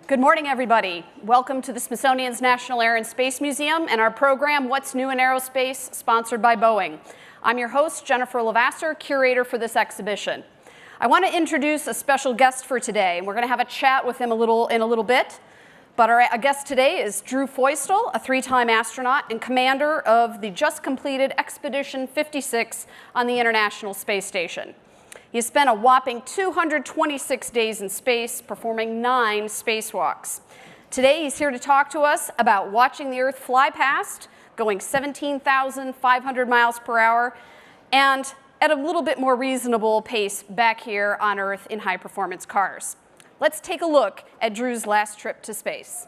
Good morning, everybody. Welcome to the Smithsonian's National Air and Space Museum and our program, What's New in Aerospace, sponsored by Boeing. I'm your host, Jennifer Lavasser, curator for this exhibition. I want to introduce a special guest for today, and we're going to have a chat with him in a little bit. But our guest today is Drew Feustel, a three-time astronaut and commander of the just completed Expedition 56 on the International Space Station. He has spent a whopping 226 days in space, performing 9 spacewalks. Today, he's here to talk to us about watching the Earth fly past, going 17,500 miles per hour, and at a little bit more reasonable pace back here on Earth in high-performance cars. Let's take a look at Drew's last trip to space.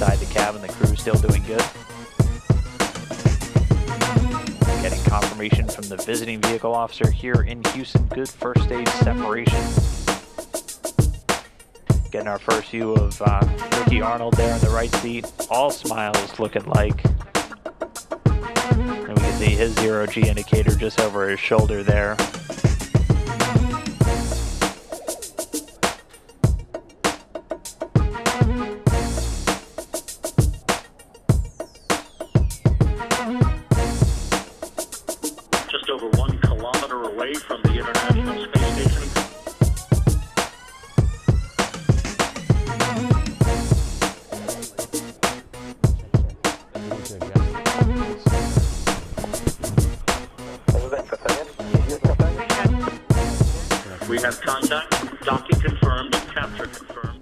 Inside the cabin, the crew still doing good. Getting confirmation from the visiting vehicle officer here in Houston. Good first stage separation. Getting our first view of Ricky Arnold there in the right seat. All smiles looking like. And we can see his zero-G indicator just over his shoulder there. Over 1 kilometer away from the International Space Station. We have contact, docking confirmed, capture confirmed.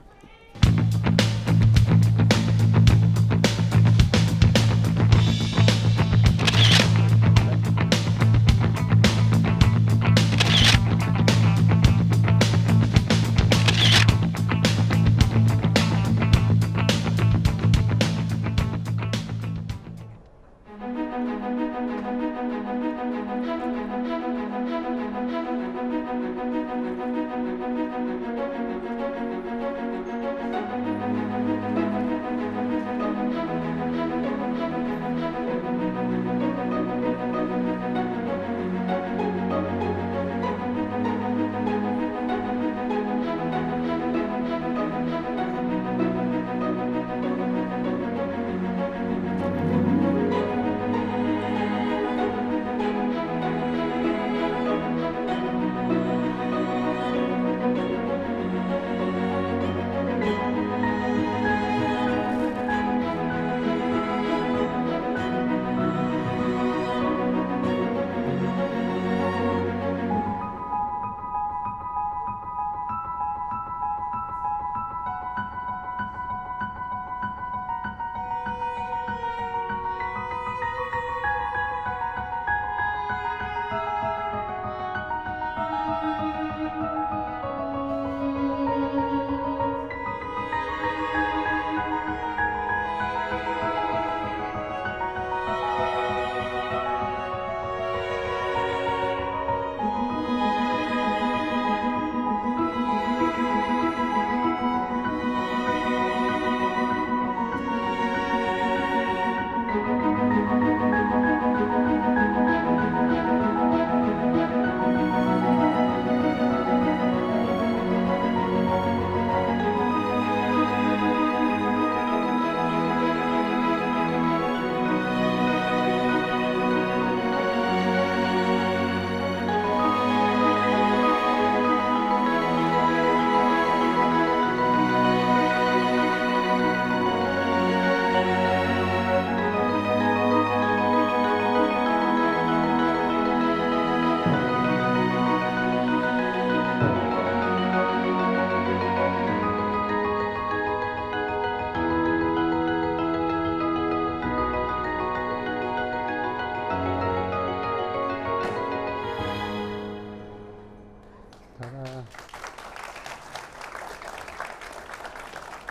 Ta-da.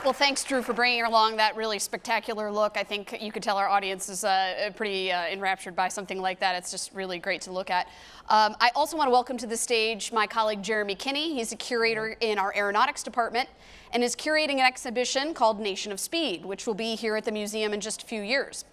Well, thanks, Drew, for bringing along that really spectacular look. I think you could tell our audience is pretty enraptured by something like that. It's just really great to look at. I also want to welcome to the stage my colleague Jeremy Kinney. He's a curator in our aeronautics department and is curating an exhibition called Nation of Speed, which will be here at the museum in just a few years.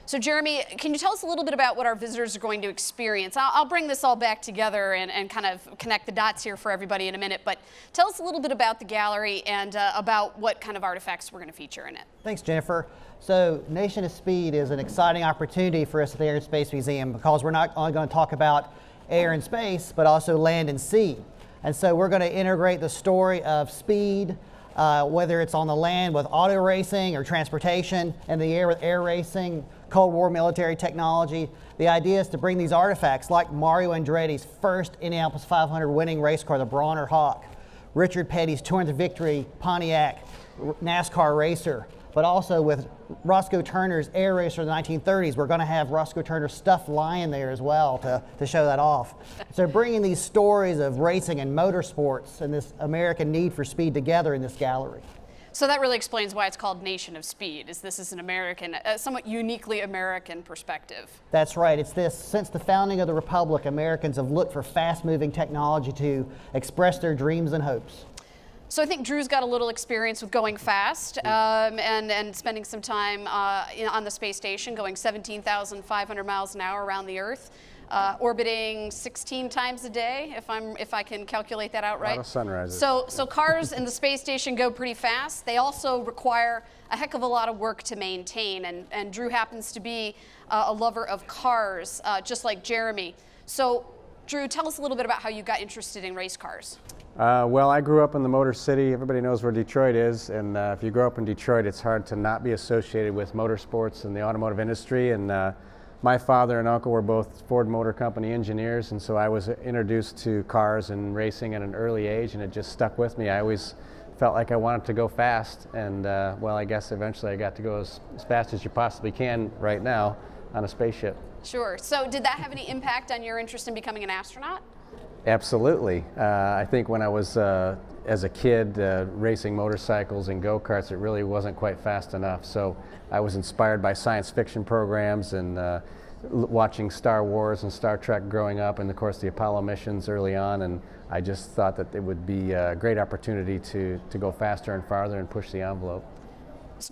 So Jeremy, can you tell us a little bit about what our visitors are going to experience? I'll bring this all back together and kind of connect the dots here for everybody in a minute, but tell us a little bit about the gallery and about what kind of artifacts we're going to feature in it. Thanks, Jennifer. So Nation of Speed is an exciting opportunity for us at the Air and Space Museum because we're not only going to talk about air and space, but also land and sea. And so we're going to integrate the story of speed, whether it's on the land with auto racing or transportation, and the air with air racing, Cold War military technology. The idea is to bring these artifacts like Mario Andretti's first Indianapolis 500 winning race car, the Bronner Hawk, Richard Petty's 200th victory Pontiac NASCAR racer, but also with Roscoe Turner's air racer of the 1930s. We're going to have Roscoe Turner's stuffed lion there as well to show that off. So bringing these stories of racing and motorsports and this American need for speed together in this gallery. So that really explains why it's called Nation of Speed, is this is an American, somewhat uniquely American perspective. That's right. It's this, since the founding of the Republic, Americans have looked for fast-moving technology to express their dreams and hopes. So I think Drew's got a little experience with going fast and spending some time on the space station, going 17,500 miles an hour around the Earth. Orbiting 16 times a day, if I can calculate that out right. A lot of sunrises. So cars in the space station go pretty fast. They also require a heck of a lot of work to maintain, and Drew happens to be a lover of cars, just like Jeremy. So Drew, tell us a little bit about how you got interested in race cars. Well, I grew up in the Motor City. Everybody knows where Detroit is, and if you grow up in Detroit, it's hard to not be associated with motorsports and the automotive industry. And my father and uncle were both Ford Motor Company engineers, and so I was introduced to cars and racing at an early age, and it just stuck with me. I always felt like I wanted to go fast, and well, I guess eventually I got to go as fast as you possibly can right now on a spaceship. Sure. So did that have any impact on your interest in becoming an astronaut? Absolutely. I think when I was, as a kid, racing motorcycles and go-karts, it really wasn't quite fast enough. So I was inspired by science fiction programs and watching Star Wars and Star Trek growing up, and of course the Apollo missions early on, and I just thought that it would be a great opportunity to go faster and farther and push the envelope.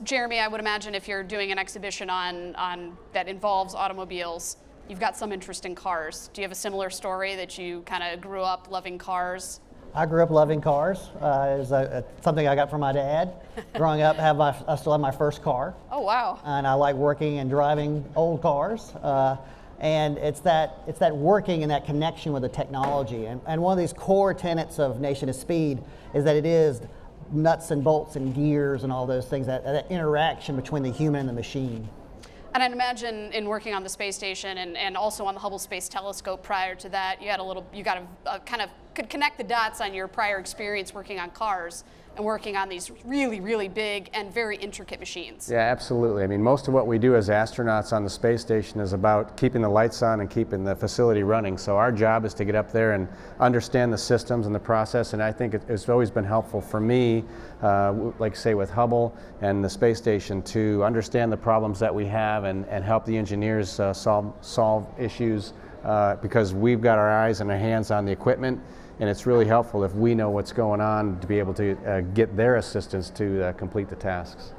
Jeremy, I would imagine if you're doing an exhibition on that involves automobiles, you've got some interest in cars. Do you have a similar story that you kind of grew up loving cars? I grew up loving cars. It's something I got from my dad. Growing up, I still have my first car. Oh, wow. And I like working and driving old cars. And it's that working and that connection with the technology. And one of these core tenets of Nation of Speed is that it is nuts and bolts and gears and all those things, that interaction between the human and the machine. And I'd imagine in working on the space station and also on the Hubble Space Telescope prior to that, you got a kind of could connect the dots on your prior experience working on cars and working on these really, really big and very intricate machines. Yeah, absolutely. I mean, most of what we do as astronauts on the space station is about keeping the lights on and keeping the facility running. So our job is to get up there and understand the systems and the process, and I think it's always been helpful for me, like say with Hubble and the space station, to understand the problems that we have and help the engineers solve issues because we've got our eyes and our hands on the equipment. And it's really helpful if we know what's going on to be able to get their assistance to complete the tasks.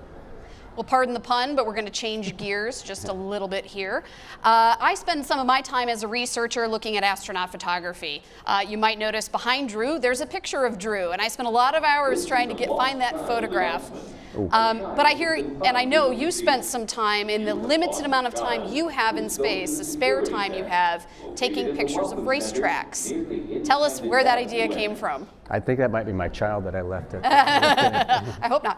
Well, pardon the pun, but we're going to change gears just a little bit here. I spend some of my time as a researcher looking at astronaut photography. You might notice behind Drew, there's a picture of Drew, and I spent a lot of hours trying to find that photograph. But I hear, and I know you spent some time in the limited amount of time you have in space, the spare time you have, taking pictures of racetracks. Tell us where that idea came from. I think that might be my child that I left it. I hope not.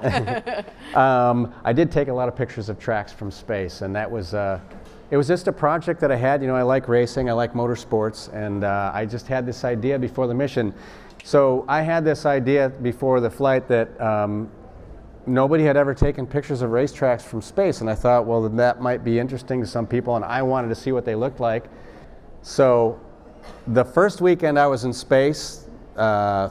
I did take a lot of pictures of tracks from space, and that was, it was just a project that I had. You know, I like racing, I like motorsports, and I just had this idea before the mission. So I had this idea before the flight that nobody had ever taken pictures of racetracks from space, and I thought, well, that might be interesting to some people, and I wanted to see what they looked like. So the first weekend I was in space,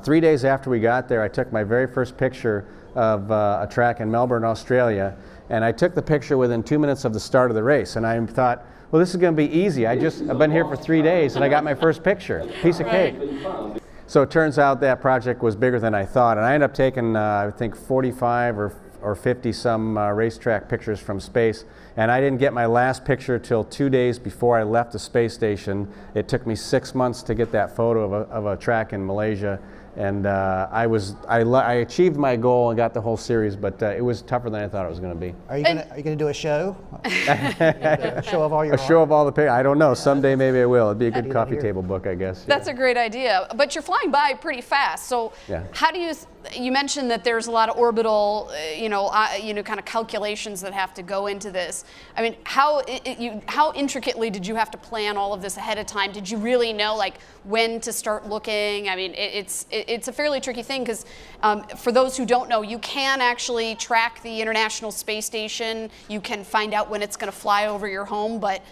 3 days after we got there, I took my very first picture of a track in Melbourne, Australia, and I took the picture within 2 minutes of the start of the race. And I thought, well, this is going to be easy. I've been here for 3 days, and I got my first picture. Piece of cake. So it turns out that project was bigger than I thought, and I ended up taking, I think, 45 or 50 some racetrack pictures from space, and I didn't get my last picture till 2 days before I left the space station. It took me 6 months to get that photo of a track in Malaysia, and I achieved my goal and got the whole series, but it was tougher than I thought it was going to be. Are you gonna do a show? A show of all your show of all the pictures? I don't know. Someday maybe I will. It'd be a good coffee table book, I guess. That's a great idea. But you're flying by pretty fast. So yeah. How do you mentioned that there's a lot of orbital, kind of calculations that have to go into this. I mean, how intricately did you have to plan all of this ahead of time? Did you really know like when to start looking? I mean, it's a fairly tricky thing because for those who don't know, you can actually track the International Space Station. You can find out when it's going to fly over your home, but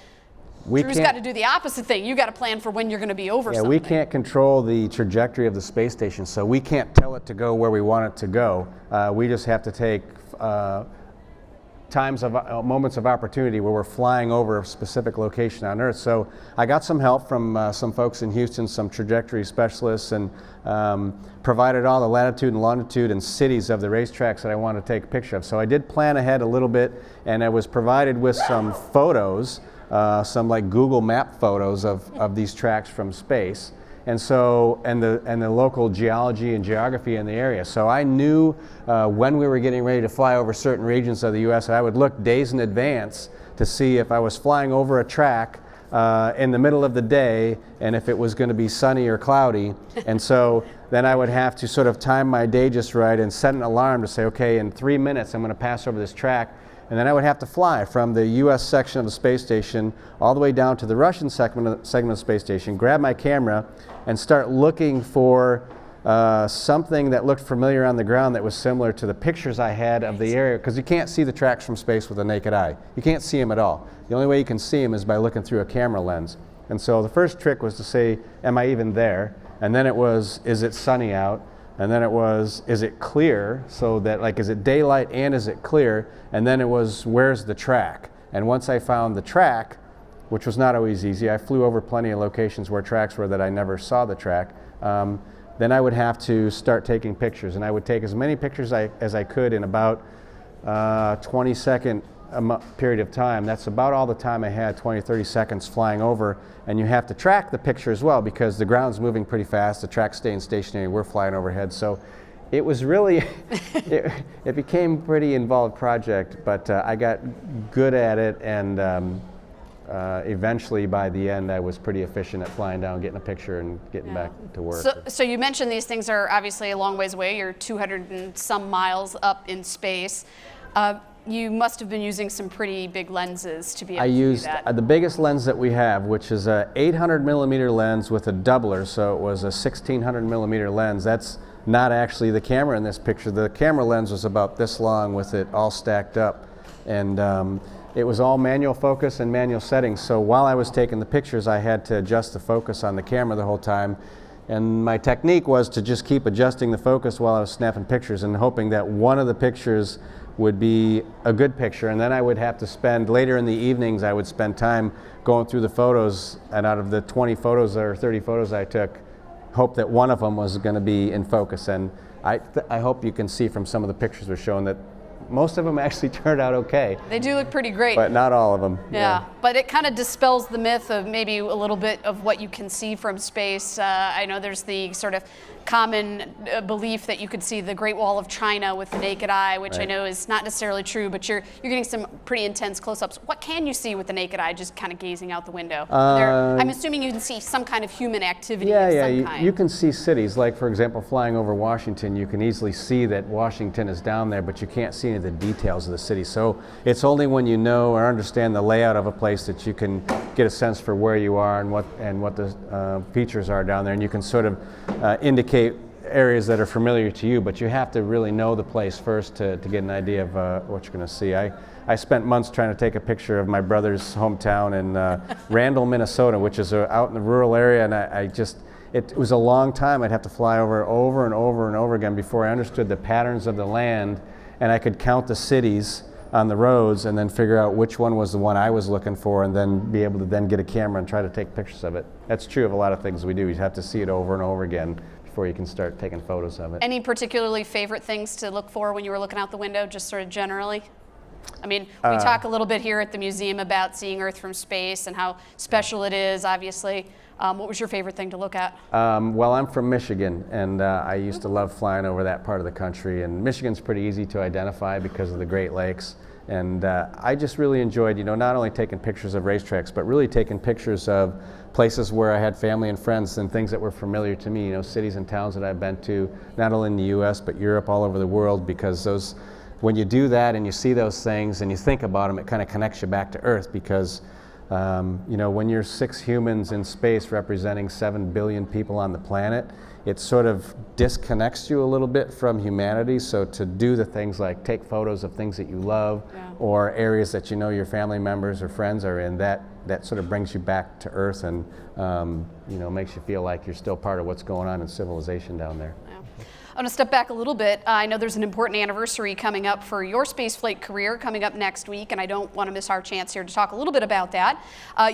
Drew's got to do the opposite thing. You got to plan for when you're going to be over something. We can't control the trajectory of the space station, so we can't tell it to go where we want it to go. We just have to take moments of opportunity where we're flying over a specific location on Earth. So I got some help from some folks in Houston, some trajectory specialists, and provided all the latitude and longitude and cities of the racetracks that I wanted to take a picture of. So I did plan ahead a little bit, and I was provided with some photos, some like Google Map photos of these tracks from space, and the local geology and geography in the area. So I knew when we were getting ready to fly over certain regions of the U.S. and I would look days in advance to see if I was flying over a track in the middle of the day and if it was going to be sunny or cloudy. And so then I would have to sort of time my day just right and set an alarm to say, okay, in 3 minutes I'm going to pass over this track. And then I would have to fly from the U.S. section of the space station all the way down to the Russian segment of the space station, grab my camera, and start looking for something that looked familiar on the ground that was similar to the pictures I had of the area, because you can't see the tracks from space with the naked eye. You can't see them at all. The only way you can see them is by looking through a camera lens. And so the first trick was to say, am I even there? And then it was, is it sunny out? And then it was, is it clear? So that, like, is it daylight and is it clear? And then it was, where's the track? And once I found the track, which was not always easy, I flew over plenty of locations where tracks were that I never saw the track, then I would have to start taking pictures. And I would take as many pictures as I could in about 20-second period of time. That's about all the time I had, 20, 30 seconds flying over. And you have to track the picture as well because the ground's moving pretty fast, the track's staying stationary, we're flying overhead. So it was really, it became a pretty involved project, but I got good at it, and eventually by the end I was pretty efficient at flying down, getting a picture and getting back to work. So you mentioned these things are obviously a long ways away. You're 200 and some miles up in space. You must have been using some pretty big lenses to be able to do that. I used the biggest lens that we have, which is a 800 millimeter lens with a doubler, so it was a 1600 millimeter lens. That's not actually the camera in this picture. The camera lens was about this long with it all stacked up, and it was all manual focus and manual settings. So while I was taking the pictures, I had to adjust the focus on the camera the whole time. And my technique was to just keep adjusting the focus while I was snapping pictures and hoping that one of the pictures would be a good picture. And then I would have to spend, later in the evenings, I would spend time going through the photos, and out of the 20 photos or 30 photos I took, hope that one of them was going to be in focus. And I hope you can see from some of the pictures we're showing that most of them actually turned out okay. They do look pretty great. But not all of them. Yeah, but it kind of dispels the myth of maybe a little bit of what you can see from space. I know there's the sort of common belief that you could see the Great Wall of China with the naked eye, which I know is not necessarily true, but you're getting some pretty intense close-ups. What can you see with the naked eye, just kind of gazing out the window? I'm assuming you can see some kind of human activity of some kind. You can see cities, like for example flying over Washington, you can easily see that Washington is down there, but you can't see any of the details of the city. So it's only when you know or understand the layout of a place that you can get a sense for where you are and what the features are down there, and you can sort of indicate areas that are familiar to you, but you have to really know the place first to get an idea of what you're going to see. I spent months trying to take a picture of my brother's hometown in Randall, Minnesota, which is out in the rural area, and it was a long time. I'd have to fly over and over again before I understood the patterns of the land, and I could count the cities on the roads and then figure out which one was the one I was looking for, and then be able to then get a camera and try to take pictures of it. That's true of a lot of things we do. You have to see it over and over again before you can start taking photos of it. Any particularly favorite things to look for when you were looking out the window, just sort of generally? I mean, we talk a little bit here at the museum about seeing Earth from space and how special it is, obviously. What was your favorite thing to look at? Well, I'm from Michigan, and I used to love flying over that part of the country. And Michigan's pretty easy to identify because of the Great Lakes. And I just really enjoyed, not only taking pictures of racetracks, but really taking pictures of places where I had family and friends and things that were familiar to me, cities and towns that I've been to, not only in the U.S., but Europe, all over the world, because when you do that and you see those things and you think about them, it kind of connects you back to Earth, because when you're 6 humans in space representing 7 billion people on the planet, it sort of disconnects you a little bit from humanity. So to do the things like take photos of things that you love, or areas that your family members or friends are in, that sort of brings you back to Earth and makes you feel like you're still part of what's going on in civilization down there. Yeah. I'm going to step back a little bit. I know there's an important anniversary coming up for your spaceflight career coming up next week, and I don't want to miss our chance here to talk a little bit about that.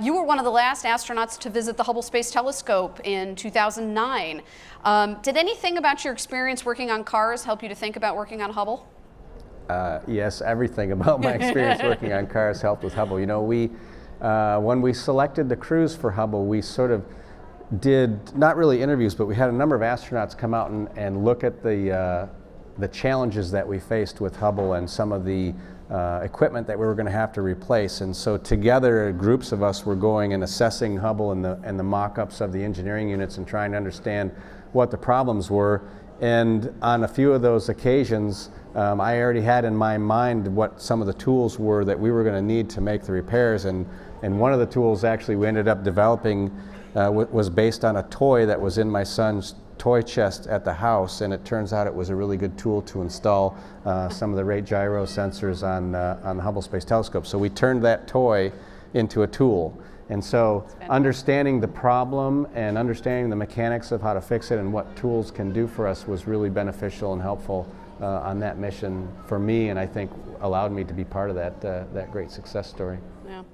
You were one of the last astronauts to visit the Hubble Space Telescope in 2009. Did anything about your experience working on cars help you to think about working on Hubble? Yes, everything about my experience working on cars helped with Hubble. When we selected the crews for Hubble, we sort of did, not really interviews, but we had a number of astronauts come out and look at the challenges that we faced with Hubble and some of the equipment that we were going to have to replace. And so together, groups of us were going and assessing Hubble and the mock-ups of the engineering units and trying to understand what the problems were. And on a few of those occasions, I already had in my mind what some of the tools were that we were going to need to make the repairs. And one of the tools actually we ended up developing was based on a toy that was in my son's toy chest at the house, and it turns out it was a really good tool to install some of the rate gyro sensors on the Hubble Space Telescope. So we turned that toy into a tool. And so understanding the problem and understanding the mechanics of how to fix it and what tools can do for us was really beneficial and helpful on that mission for me, and I think allowed me to be part of that great success story. Yeah.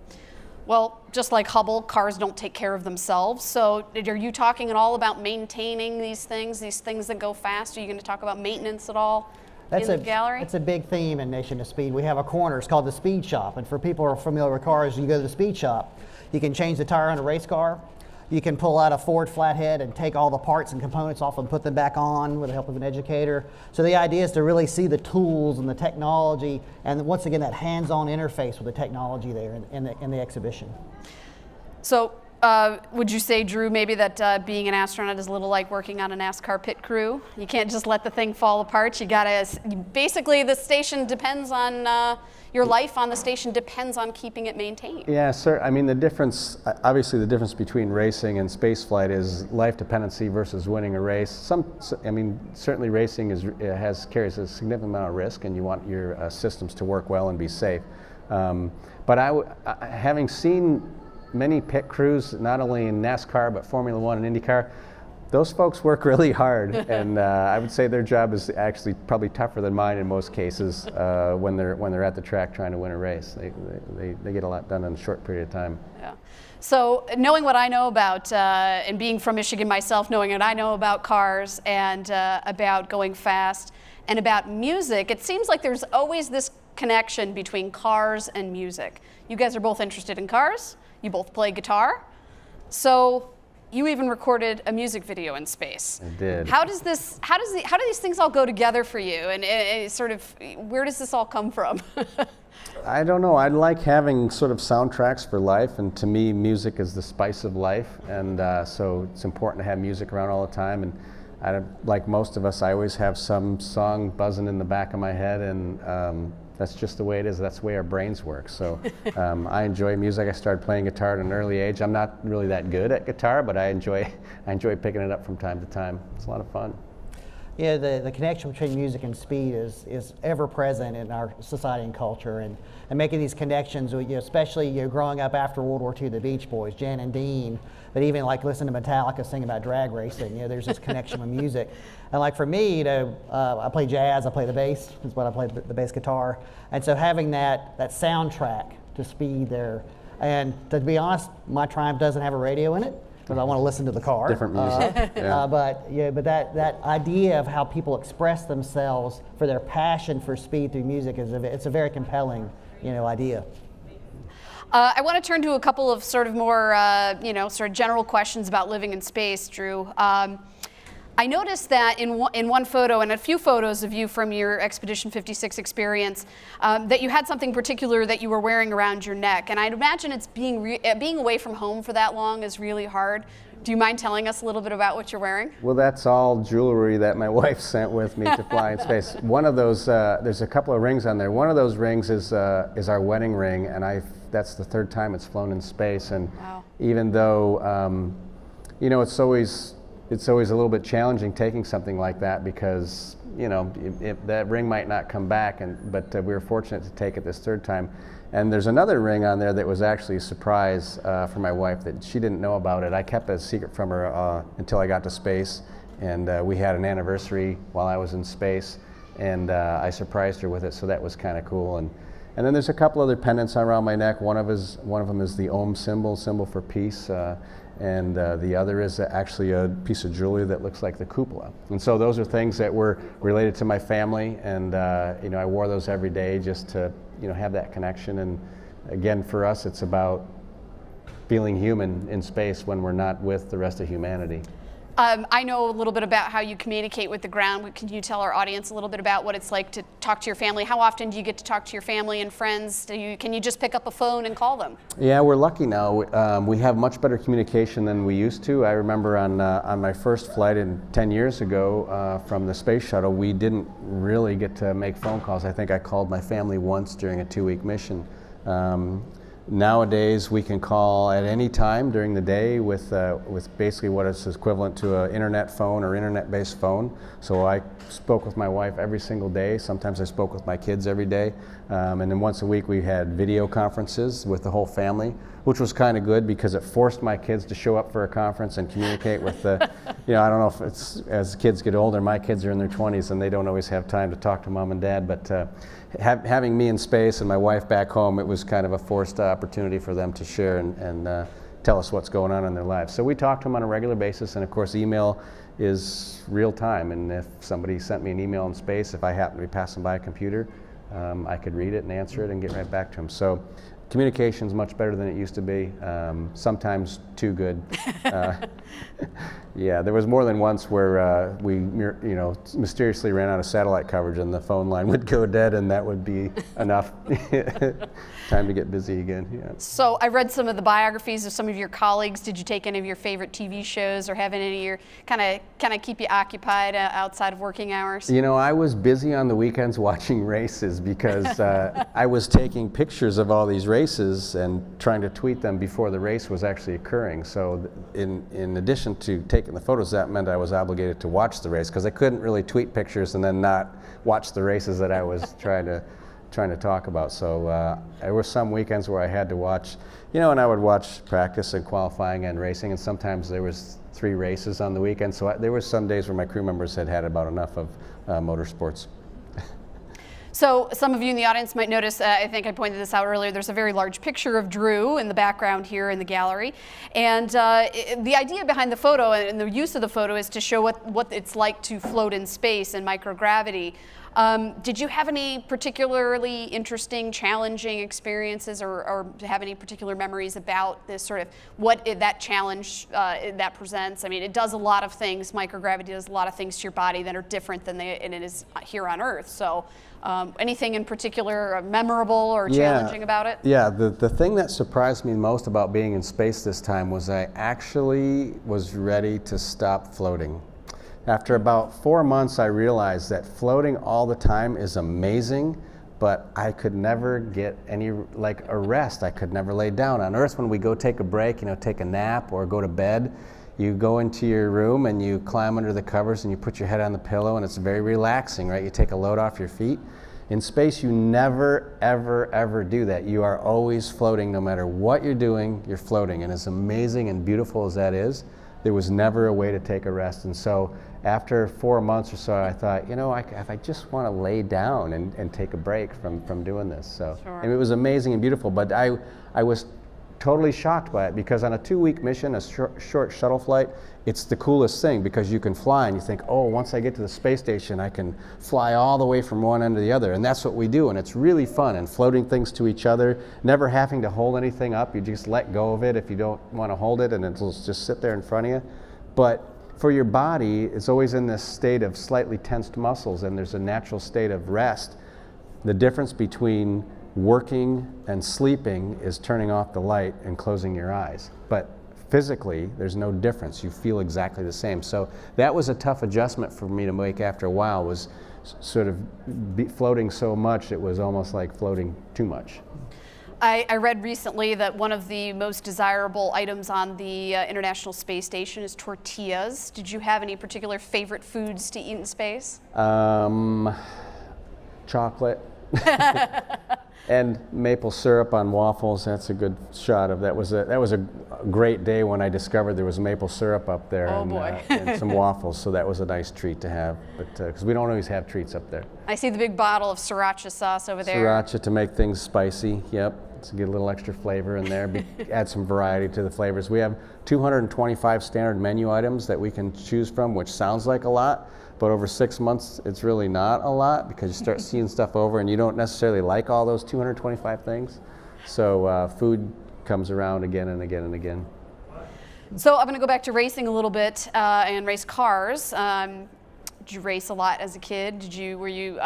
Well, just like Hubble, cars don't take care of themselves. So are you talking at all about maintaining these things that go fast? Are you going to talk about maintenance at all in the gallery? That's a big theme in Nation of Speed. We have a corner, it's called the Speed Shop. And for people who are familiar with cars, you go to the Speed Shop, you can change the tire on a race car. You can pull out a Ford flathead and take all the parts and components off and put them back on with the help of an educator. So the idea is to really see the tools and the technology, and once again that hands-on interface with the technology there in the exhibition. So would you say, Drew, maybe that being an astronaut is a little like working on a NASCAR pit crew? You can't just let the thing fall apart. You gotta, basically the station depends on, your life on the station depends on keeping it maintained. Yeah, sir. I mean, the difference, obviously the difference between racing and spaceflight is life dependency versus winning a race. Certainly racing carries a significant amount of risk, and you want your systems to work well and be safe. But having seen many pit crews, not only in NASCAR, but Formula One and IndyCar, those folks work really hard, and I would say their job is actually probably tougher than mine in most cases when they're at the track trying to win a race. They get a lot done in a short period of time. Yeah. So knowing what I know about, and being from Michigan myself, knowing what I know about cars and about going fast and about music, it seems like there's always this connection between cars and music. You guys are both interested in cars. You both play guitar. So you even recorded a music video in space. I did. How do these things all go together for you? And sort of, where does this all come from? I don't know. I like having sort of soundtracks for life, and to me, music is the spice of life, and so it's important to have music around all the time. And like most of us, I always have some song buzzing in the back of my head, and that's just the way it is. That's the way our brains work. So I enjoy music. I started playing guitar at an early age. I'm not really that good at guitar, but I enjoy picking it up from time to time. It's a lot of fun. the connection between music and speed is ever present in our society and culture, and making these connections, especially growing up after World War II, the Beach Boys, Jan and Dean, but even like listening to Metallica sing about drag racing, there's this connection with music. And like for me, I play jazz, I play the bass, is what I play, the bass guitar, and so having that soundtrack to speed there, and to be honest, my Triumph doesn't have a radio in it, because I want to listen to the car. Different music. But that idea of how people express themselves for their passion for speed through music it's a very compelling, idea. I want to turn to a couple of sort of more, sort of general questions about living in space, Drew. I noticed that in one photo, and a few photos of you from your Expedition 56 experience, that you had something particular that you were wearing around your neck. And I'd imagine it's being away from home for that long is really hard. Do you mind telling us a little bit about what you're wearing? Well, that's all jewelry that my wife sent with me to fly in space. One of those, there's a couple of rings on there. One of those rings is our wedding ring, and that's the third time it's flown in space. And wow. Even though, it's always a little bit challenging taking something like that, because that ring might not come back, but we were fortunate to take it this third time. And there's another ring on there that was actually a surprise for my wife, that she didn't know about it. I kept it a secret from her until I got to space, and we had an anniversary while I was in space, and I surprised her with it, so that was kind of cool. And then there's a couple other pendants around my neck. One of them is the Om symbol for peace. And the other is actually a piece of jewelry that looks like the cupola. And so those are things that were related to my family, and I wore those every day just to have that connection. And again, for us, it's about feeling human in space when we're not with the rest of humanity. I know a little bit about how you communicate with the ground. Can you tell our audience a little bit about what it's like to talk to your family? How often do you get to talk to your family and friends? Can you just pick up a phone and call them? Yeah, we're lucky now. We have much better communication than we used to. I remember on my first flight 10 years ago from the space shuttle, we didn't really get to make phone calls. I think I called my family once during a 2-week mission. Nowadays, we can call at any time during the day with basically what is equivalent to an internet phone or internet-based phone. So I spoke with my wife every single day. Sometimes I spoke with my kids every day. And then once a week we had video conferences with the whole family, which was kind of good because it forced my kids to show up for a conference and communicate with the, I don't know if it's, as kids get older, my kids are in their 20s and they don't always have time to talk to mom and dad, but having me in space and my wife back home, it was kind of a forced opportunity for them to share and tell us what's going on in their lives. So we talk to them on a regular basis, and of course email is real time, and if somebody sent me an email in space, if I happen to be passing by a computer, I could read it and answer it and get right back to them. So communication's much better than it used to be, sometimes too good. Yeah, there was more than once where we mysteriously ran out of satellite coverage and the phone line would go dead, and that would be enough time to get busy again. Yeah. So I read some of the biographies of some of your colleagues. Did you take any of your favorite TV shows or have any of your kind of keep you occupied outside of working hours? I was busy on the weekends watching races because I was taking pictures of all these races and trying to tweet them before the race was actually occurring. So in addition to taking the photos, that meant I was obligated to watch the race, because I couldn't really tweet pictures and then not watch the races that I was trying to talk about. So there were some weekends where I had to watch, and I would watch practice and qualifying and racing, and sometimes there was 3 races on the weekend. So there were some days where my crew members had about enough of motorsports. So some of you in the audience might notice, I think I pointed this out earlier, there's a very large picture of Drew in the background here in the gallery. And the idea behind the photo and the use of the photo is to show what it's like to float in space in microgravity. Did you have any particularly interesting, challenging experiences or have any particular memories about this sort of that challenge that presents? I mean, it does a lot of things. Microgravity does a lot of things to your body that are different than it is here on Earth. So anything in particular memorable or challenging about it? Yeah, the thing that surprised me most about being in space this time was I actually was ready to stop floating. After about 4 months, I realized that floating all the time is amazing, but I could never get any, a rest. I could never lay down. On Earth, when we go take a break, take a nap or go to bed, You go into your room and you climb under the covers and you put your head on the pillow, and it's very relaxing, right? You take a load off your feet. In space, you never, ever, ever do that. You are always floating. No matter what you're doing, you're floating. And as amazing and beautiful as that is, there was never a way to take a rest. And so after 4 months or so, I thought, you know, if I just want to lay down and take a break from doing this. So Sure. and it was amazing and beautiful, but I was totally shocked by it, because on a 2-week mission, a short shuttle flight, it's the coolest thing, because you can fly and you think, oh, once I get to the space station, I can fly all the way from one end to the other. And that's what we do, and it's really fun, and floating things to each other, never having to hold anything up. You just let go of it if you don't want to hold it, and it'll just sit there in front of you. But for your body, it's always in this state of slightly tensed muscles, and there's a natural state of rest. The difference between working and sleeping is turning off the light and closing your eyes. But physically, there's no difference. You feel exactly the same. So that was a tough adjustment for me to make after a while, was sort of floating so much, it was almost like floating too much. I read recently that one of the most desirable items on the International Space Station is tortillas. Did you have any particular favorite foods to eat in space? Chocolate. And maple syrup on waffles. That's a good shot of that. That was a great day when I discovered there was maple syrup up there. Oh, and, boy. and some waffles. So that was a nice treat to have. But because we don't always have treats up there. I see the big bottle of sriracha sauce over there. Sriracha to make things spicy. Yep. To get a little extra flavor in there. Add some variety to the flavors. We have 225 standard menu items that we can choose from, which sounds like a lot. But over 6 months, it's really not a lot, because you start seeing stuff over and you don't necessarily like all those 225 things. So food comes around again and again and again. So I'm going to go back to racing a little bit and race cars. Did you race a lot as a kid? Were you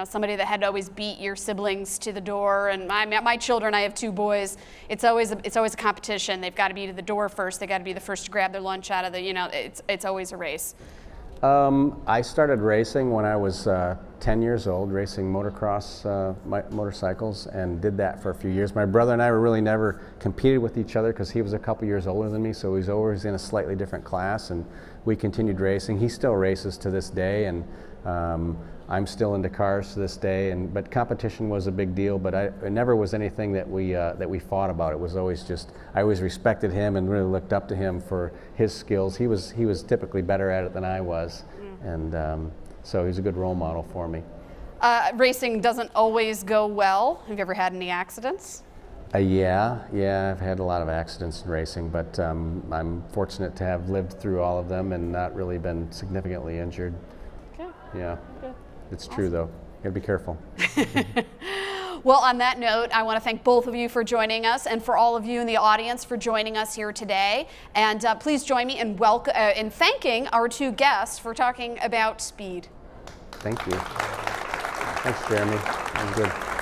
somebody that had to always beat your siblings to the door? And my children, I have 2 boys. It's always a competition. They've got to be to the door first. They got to be the first to grab their lunch out of the. It's always a race. I started racing when I was 10 years old, racing motocross motorcycles, and did that for a few years. My brother and I were really never competed with each other, because he was a couple years older than me, so he was always in a slightly different class, and we continued racing. He still races to this day, and I'm still into cars to this day. But competition was a big deal, but it never was anything that we fought about. It was always just, I always respected him and really looked up to him for his skills. He was typically better at it than I was, and so he's a good role model for me. Racing doesn't always go well. Have you ever had any accidents? Yeah, I've had a lot of accidents in racing, but I'm fortunate to have lived through all of them and not really been significantly injured. Okay. Yeah, Good. it's true though. You gotta be careful. Well, on that note, I want to thank both of you for joining us, and for all of you in the audience for joining us here today. And please join me in thanking our 2 guests for talking about speed. Thank you. Thanks, Jeremy. That was good.